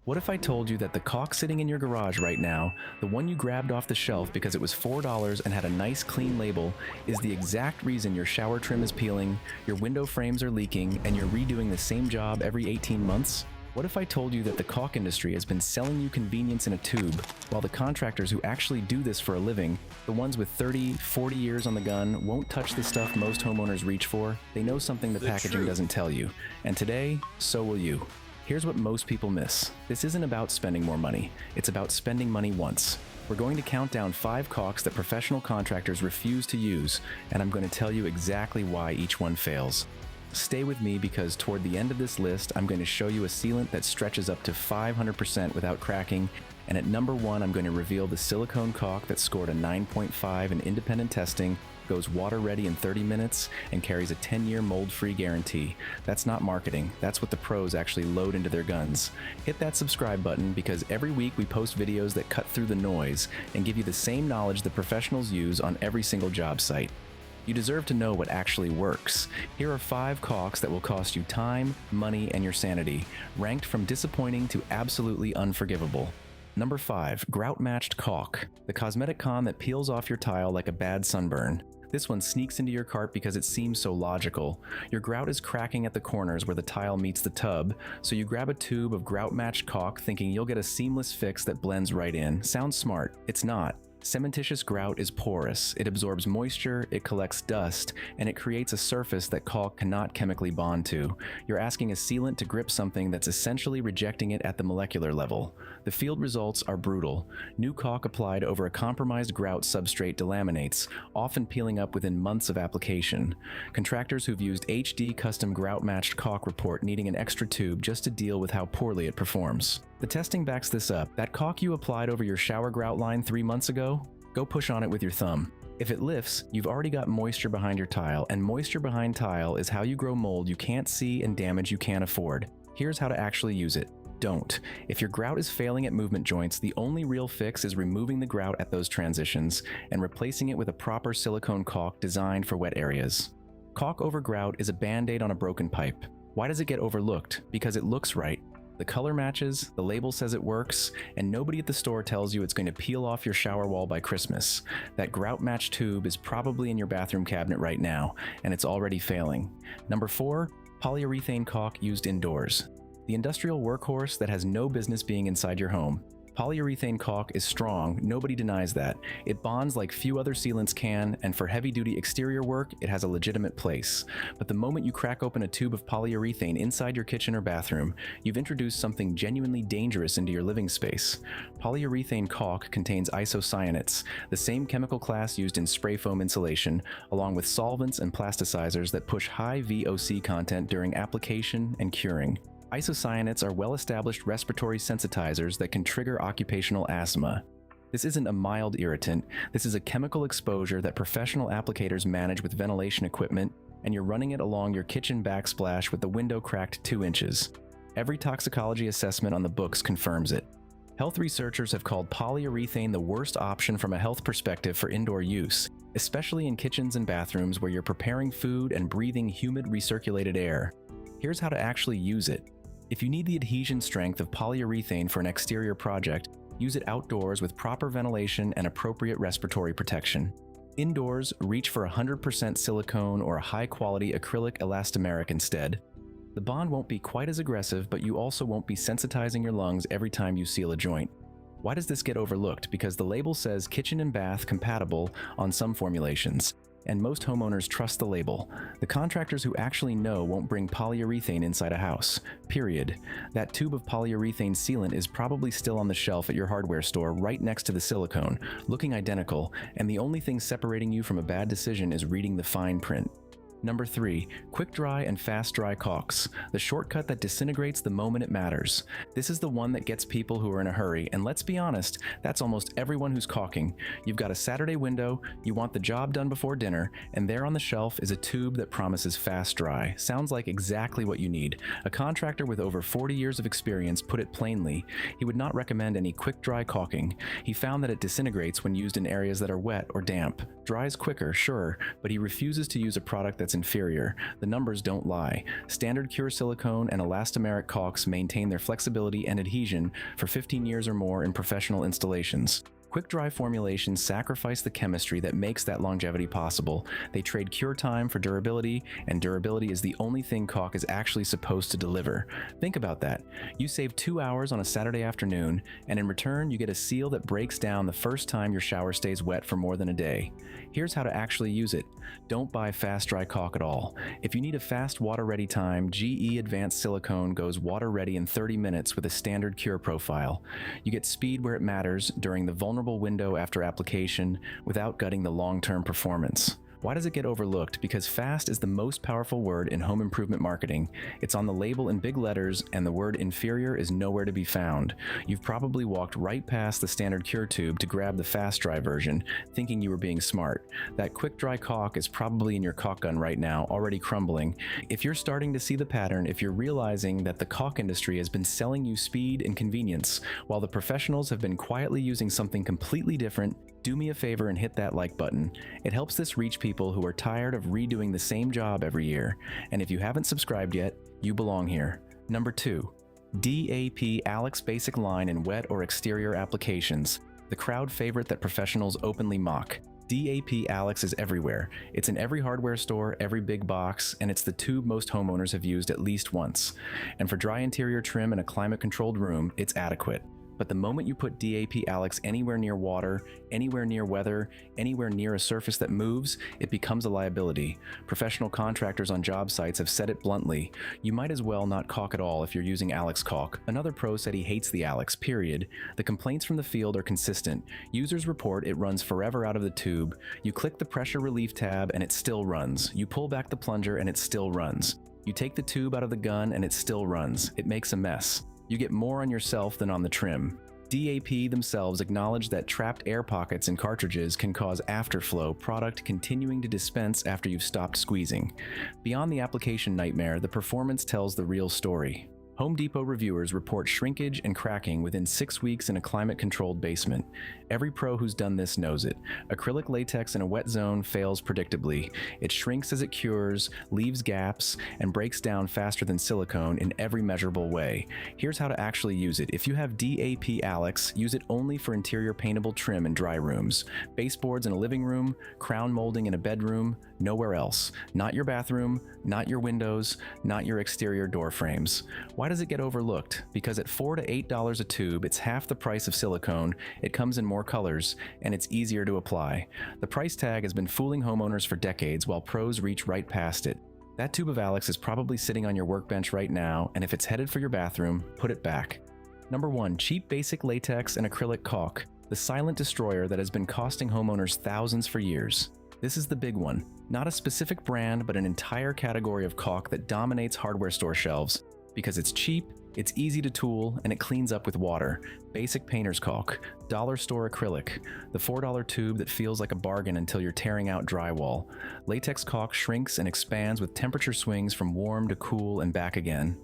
What if I told you that the caulk sitting in your garage right now, the one you grabbed off the shelf because it was $4 and had a nice clean label, is the exact reason your shower trim is peeling, your window frames are leaking, and you're redoing the same job every 18 months? What if I told you that the caulk industry has been selling you convenience in a tube, while the contractors who actually do this for a living, the ones with 30, 40 years on the gun, won't touch the stuff most homeowners reach for? They know something the packaging doesn't tell you. And today, so will you. Here's what most people miss. This isn't about spending more money. It's about spending money once. We're going to count down 5 caulks that professional contractors refuse to use, and I'm going to tell you exactly why each one fails. Stay with me because toward the end of this list, I'm going to show you a sealant that stretches up to 500% without cracking, and at number 1, I'm going to reveal the silicone caulk that scored a 9.5 in independent testing, goes water ready in 30 minutes, and carries a 10-year mold-free guarantee. That's not marketing, that's what the pros actually load into their guns. Hit that subscribe button because every week we post videos that cut through the noise and give you the same knowledge the professionals use on every single job site. You deserve to know what actually works. Here are 5 caulks that will cost you time, money, and your sanity, ranked from disappointing to absolutely unforgivable. Number 5, grout-matched caulk, the cosmetic con that peels off your tile like a bad sunburn. This one sneaks into your cart because it seems so logical. Your grout is cracking at the corners where the tile meets the tub, so you grab a tube of grout-matched caulk thinking you'll get a seamless fix that blends right in. Sounds smart. It's not. Cementitious grout is porous, it absorbs moisture, it collects dust, and it creates a surface that caulk cannot chemically bond to. You're asking a sealant to grip something that's essentially rejecting it at the molecular level. The field results are brutal. New caulk applied over a compromised grout substrate delaminates, often peeling up within months of application. Contractors who've used HD custom grout-matched caulk report needing an extra tube just to deal with how poorly it performs. The testing backs this up. That caulk you applied over your shower grout line 3 months ago? Go push on it with your thumb. If it lifts, you've already got moisture behind your tile, and moisture behind tile is how you grow mold you can't see and damage you can't afford. Here's how to actually use it. Don't. If your grout is failing at movement joints, the only real fix is removing the grout at those transitions and replacing it with a proper silicone caulk designed for wet areas. Caulk over grout is a band-aid on a broken pipe. Why does it get overlooked? Because it looks right. The color matches, the label says it works, and nobody at the store tells you it's going to peel off your shower wall by Christmas. That grout-matched tube is probably in your bathroom cabinet right now, and it's already failing. Number 4, polyurethane caulk used indoors. The industrial workhorse that has no business being inside your home. Polyurethane caulk is strong, nobody denies that. It bonds like few other sealants can, and for heavy-duty exterior work, it has a legitimate place. But the moment you crack open a tube of polyurethane inside your kitchen or bathroom, you've introduced something genuinely dangerous into your living space. Polyurethane caulk contains isocyanates, the same chemical class used in spray foam insulation, along with solvents and plasticizers that push high VOC content during application and curing. Isocyanates are well-established respiratory sensitizers that can trigger occupational asthma. This isn't a mild irritant, this is a chemical exposure that professional applicators manage with ventilation equipment, and you're running it along your kitchen backsplash with the window cracked 2 inches. Every toxicology assessment on the books confirms it. Health researchers have called polyurethane the worst option from a health perspective for indoor use, especially in kitchens and bathrooms where you're preparing food and breathing humid recirculated air. Here's how to actually use it. If you need the adhesion strength of polyurethane for an exterior project, use it outdoors with proper ventilation and appropriate respiratory protection. Indoors, reach for 100% silicone or a high-quality acrylic elastomeric instead. The bond won't be quite as aggressive, but you also won't be sensitizing your lungs every time you seal a joint. Why does this get overlooked? Because the label says kitchen and bath compatible on some formulations, and most homeowners trust the label. The contractors who actually know won't bring polyurethane inside a house, period. That tube of polyurethane sealant is probably still on the shelf at your hardware store right next to the silicone, looking identical, and the only thing separating you from a bad decision is reading the fine print. Number 3, quick dry and fast dry caulks, the shortcut that disintegrates the moment it matters. This is the one that gets people who are in a hurry, and let's be honest, that's almost everyone who's caulking. You've got a Saturday window, you want the job done before dinner, and there on the shelf is a tube that promises fast dry. Sounds like exactly what you need. A contractor with over 40 years of experience put it plainly. He would not recommend any quick dry caulking. He found that it disintegrates when used in areas that are wet or damp. Dries quicker, sure, but he refuses to use a product that's it's inferior. The numbers don't lie. Standard cure silicone and elastomeric caulks maintain their flexibility and adhesion for 15 years or more in professional installations. Quick-dry formulations sacrifice the chemistry that makes that longevity possible. They trade cure time for durability, and durability is the only thing caulk is actually supposed to deliver. Think about that. You save 2 hours on a Saturday afternoon, and in return, you get a seal that breaks down the first time your shower stays wet for more than a day. Here's how to actually use it. Don't buy fast-dry caulk at all. If you need a fast water-ready time, GE Advanced Silicone goes water-ready in 30 minutes with a standard cure profile. You get speed where it matters during the vulnerable window after application without gutting the long-term performance. Why does it get overlooked? Because fast is the most powerful word in home improvement marketing. It's on the label in big letters, and the word inferior is nowhere to be found. You've probably walked right past the standard cure tube to grab the fast dry version, thinking you were being smart. That quick dry caulk is probably in your caulk gun right now, already crumbling. If you're starting to see the pattern, if you're realizing that the caulk industry has been selling you speed and convenience, while the professionals have been quietly using something completely different, do me a favor and hit that like button. It helps this reach people who are tired of redoing the same job every year. And if you haven't subscribed yet, you belong here. Number 2. DAP Alex Basic Line in wet or exterior applications. The crowd favorite that professionals openly mock. DAP Alex is everywhere. It's in every hardware store, every big box, and it's the tube most homeowners have used at least once. And for dry interior trim in a climate-controlled room, it's adequate. But the moment you put DAP Alex anywhere near water, anywhere near weather, anywhere near a surface that moves, it becomes a liability. Professional contractors on job sites have said it bluntly. You might as well not caulk at all if you're using Alex caulk. Another pro said he hates the Alex, period. The complaints from the field are consistent. Users report it runs forever out of the tube. You click the pressure relief tab and it still runs. You pull back the plunger and it still runs. You take the tube out of the gun and it still runs. It makes a mess. You get more on yourself than on the trim. DAP themselves acknowledge that trapped air pockets in cartridges can cause afterflow, product continuing to dispense after you've stopped squeezing. Beyond the application nightmare, the performance tells the real story. Home Depot reviewers report shrinkage and cracking within 6 weeks in a climate-controlled basement. Every pro who's done this knows it. Acrylic latex in a wet zone fails predictably. It shrinks as it cures, leaves gaps, and breaks down faster than silicone in every measurable way. Here's how to actually use it. If you have DAP Alex, use it only for interior paintable trim in dry rooms. Baseboards in a living room, crown molding in a bedroom, nowhere else. Not your bathroom, not your windows, not your exterior door frames. Why does it get overlooked? Because at $4 to $8 a tube, it's half the price of silicone, it comes in more colors, and it's easier to apply. The price tag has been fooling homeowners for decades while pros reach right past it. That tube of Alex is probably sitting on your workbench right now, and if it's headed for your bathroom, put it back. Number 1. Cheap basic latex and acrylic caulk, the silent destroyer that has been costing homeowners thousands for years. This is the big one. Not a specific brand, but an entire category of caulk that dominates hardware store shelves. Because it's cheap, it's easy to tool, and it cleans up with water. Basic painter's caulk, dollar store acrylic, the $4 tube that feels like a bargain until you're tearing out drywall. Latex caulk shrinks and expands with temperature swings from warm to cool and back again.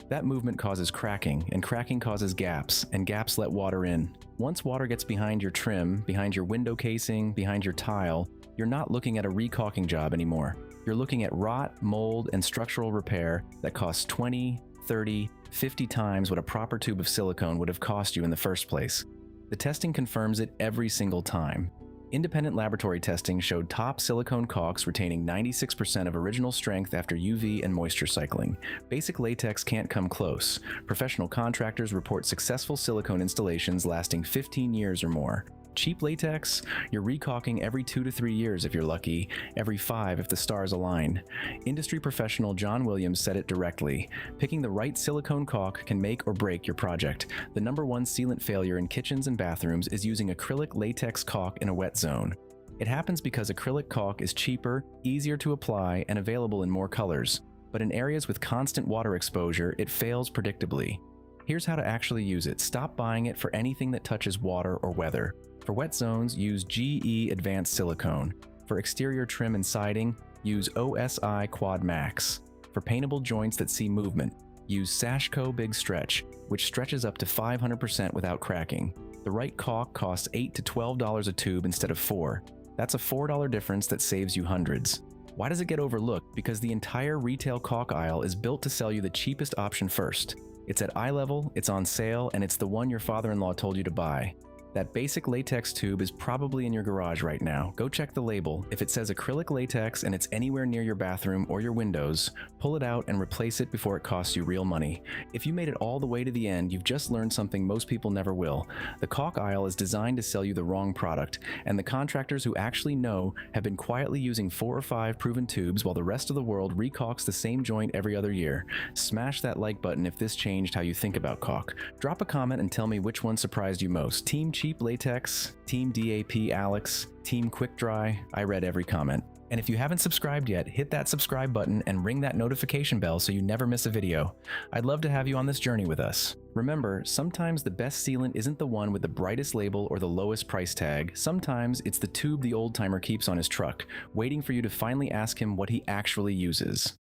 That movement causes cracking, and cracking causes gaps, and gaps let water in. Once water gets behind your trim, behind your window casing, behind your tile, you're not looking at a recaulking job anymore. You're looking at rot, mold, and structural repair that costs 20, 30, 50 times what a proper tube of silicone would have cost you in the first place. The testing confirms it every single time. Independent laboratory testing showed top silicone caulks retaining 96% of original strength after UV and moisture cycling. Basic latex can't come close. Professional contractors report successful silicone installations lasting 15 years or more. Cheap latex? You're recaulking every 2 to 3 years if you're lucky, every 5 if the stars align. Industry professional John Williams said it directly. Picking the right silicone caulk can make or break your project. The number 1 sealant failure in kitchens and bathrooms is using acrylic latex caulk in a wet zone. It happens because acrylic caulk is cheaper, easier to apply, and available in more colors. But in areas with constant water exposure, it fails predictably. Here's how to actually use it. Stop buying it for anything that touches water or weather. For wet zones, use GE Advanced Silicone. For exterior trim and siding, use OSI Quad Max. For paintable joints that see movement, use Sashco Big Stretch, which stretches up to 500% without cracking. The right caulk costs $8 to $12 a tube instead of $4. That's a $4 difference that saves you hundreds. Why does it get overlooked? Because the entire retail caulk aisle is built to sell you the cheapest option first. It's at eye level, it's on sale, and it's the one your father-in-law told you to buy. That basic latex tube is probably in your garage right now. Go check the label. If it says acrylic latex and it's anywhere near your bathroom or your windows, pull it out and replace it before it costs you real money. If you made it all the way to the end, you've just learned something most people never will. The caulk aisle is designed to sell you the wrong product, and the contractors who actually know have been quietly using 4 or 5 proven tubes while the rest of the world recalks the same joint every other year. Smash that like button if this changed how you think about caulk. Drop a comment and tell me which one surprised you most. Team Cheap Latex, Team DAP Alex, Team Quick Dry. I read every comment. And if you haven't subscribed yet, hit that subscribe button and ring that notification bell so you never miss a video. I'd love to have you on this journey with us. Remember, sometimes the best sealant isn't the one with the brightest label or the lowest price tag. Sometimes it's the tube the old-timer keeps on his truck, waiting for you to finally ask him what he actually uses.